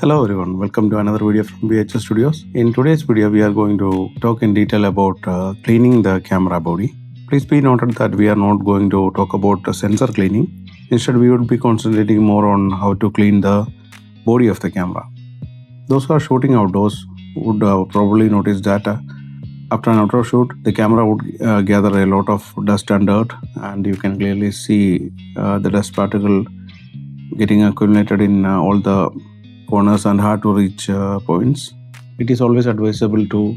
Hello everyone, welcome to another video from VHS Studios. In today's video, we are going to talk in detail about cleaning the camera body. Please be noted that we are not going to talk about sensor cleaning. Instead, we would be concentrating more on how to clean the body of the camera. Those who are shooting outdoors would probably notice that after an outdoor shoot, the camera would gather a lot of dust and dirt, and you can clearly see the dust particle getting accumulated in all the corners and hard to reach points. It is always advisable to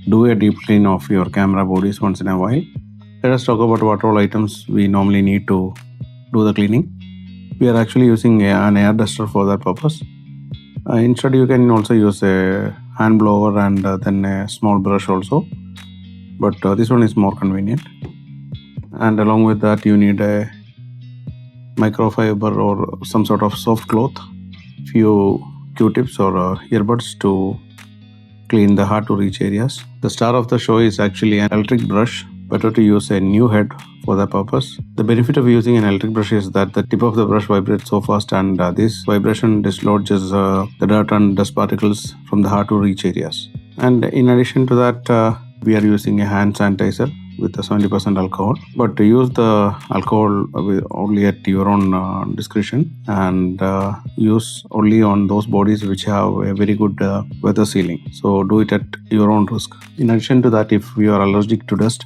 do a deep clean of your camera bodies once in a while. Let us talk about what all items we normally need to do the cleaning. We are actually using an air duster for that purpose. Instead, you can also use a hand blower and then a small brush also, but this one is more convenient. And along with that, you need a microfiber or some sort of soft cloth, few Q-tips or earbuds to clean the hard to reach areas. The star of the show is actually an electric brush. Better to use a new head for that purpose. The benefit of using an electric brush is that the tip of the brush vibrates so fast, and this vibration dislodges the dirt and dust particles from the hard to reach areas. And in addition to that, we are using a hand sanitizer with a 70% alcohol, but to use the alcohol only at your own discretion, and use only on those bodies which have a very good weather sealing. So do it at your own risk. In addition to that, if you are allergic to dust,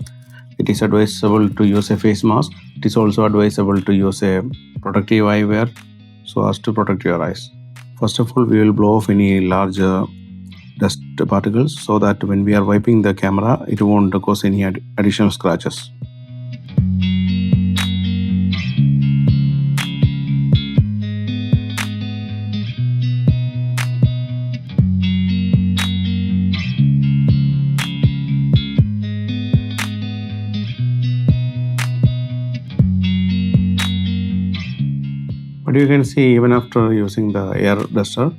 it is advisable to use a face mask. It is also advisable to use a protective eyewear so as to protect your eyes. First of all, we will blow off any large dust particles so that when we are wiping the camera, it won't cause any additional scratches. But you can see even after using the air duster,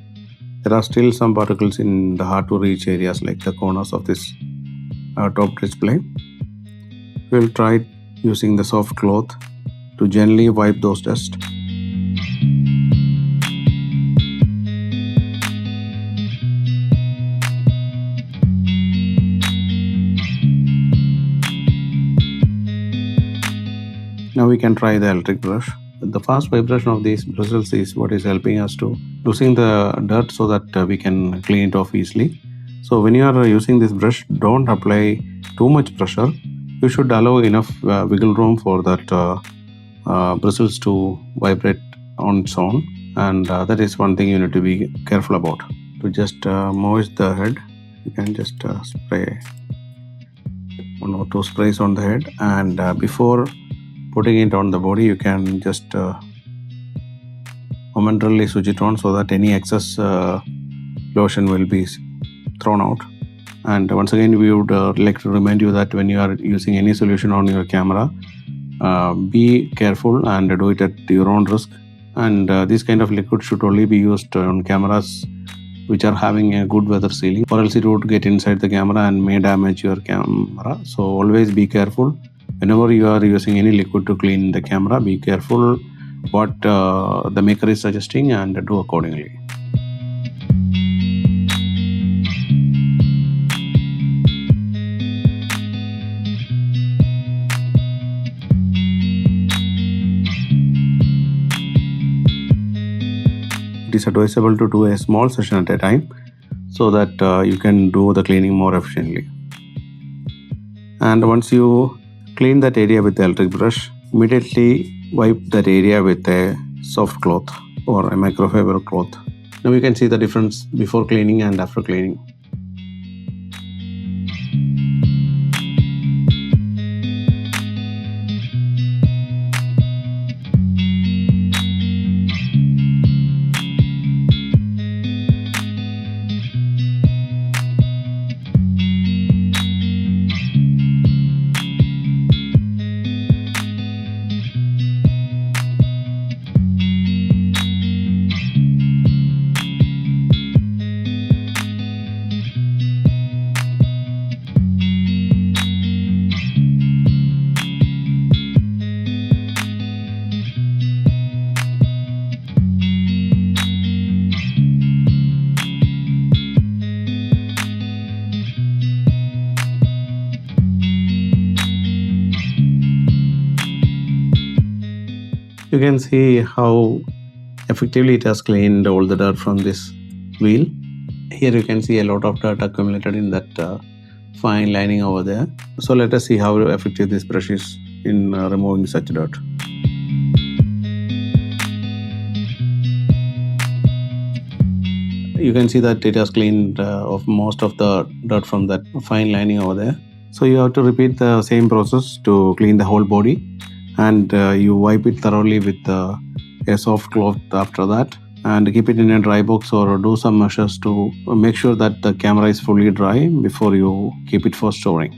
there are still some particles in the hard to reach areas like the corners of this top display. We'll try using the soft cloth to gently wipe those dust. Now we can try the electric brush. The fast vibration of these bristles is what is helping us to loosen the dirt so that we can clean it off easily. So when you are using this brush, don't apply too much pressure. You should allow enough wiggle room for that bristles to vibrate on its own, and that is one thing you need to be careful about. To just moist the head, you can just spray 1 or 2 sprays on the head, and before putting it on the body, you can just momentarily switch it on so that any excess lotion will be thrown out. And once again, we would like to remind you that when you are using any solution on your camera, be careful and do it at your own risk. And this kind of liquid should only be used on cameras which are having a good weather sealing, or else it would get inside the camera and may damage your camera. So always be careful. Whenever you are using any liquid to clean the camera, be careful what the maker is suggesting and do accordingly. It is advisable to do a small session at a time so that you can do the cleaning more efficiently. And once you clean that area with the electric brush, immediately wipe that area with a soft cloth or a microfiber cloth. Now you can see the difference before cleaning and after cleaning. You can see how effectively it has cleaned all the dirt from this wheel. Here you can see a lot of dirt accumulated in that fine lining over there. So let us see how effective this brush is in removing such dirt. You can see that it has cleaned of most of the dirt from that fine lining over there. So you have to repeat the same process to clean the whole body, and you wipe it thoroughly with a soft cloth after that, and keep it in a dry box or do some measures to make sure that the camera is fully dry before you keep it for storing.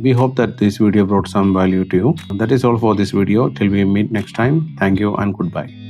we hope that this video brought some value to you. That is all for this video. Till we meet next time, thank you and goodbye.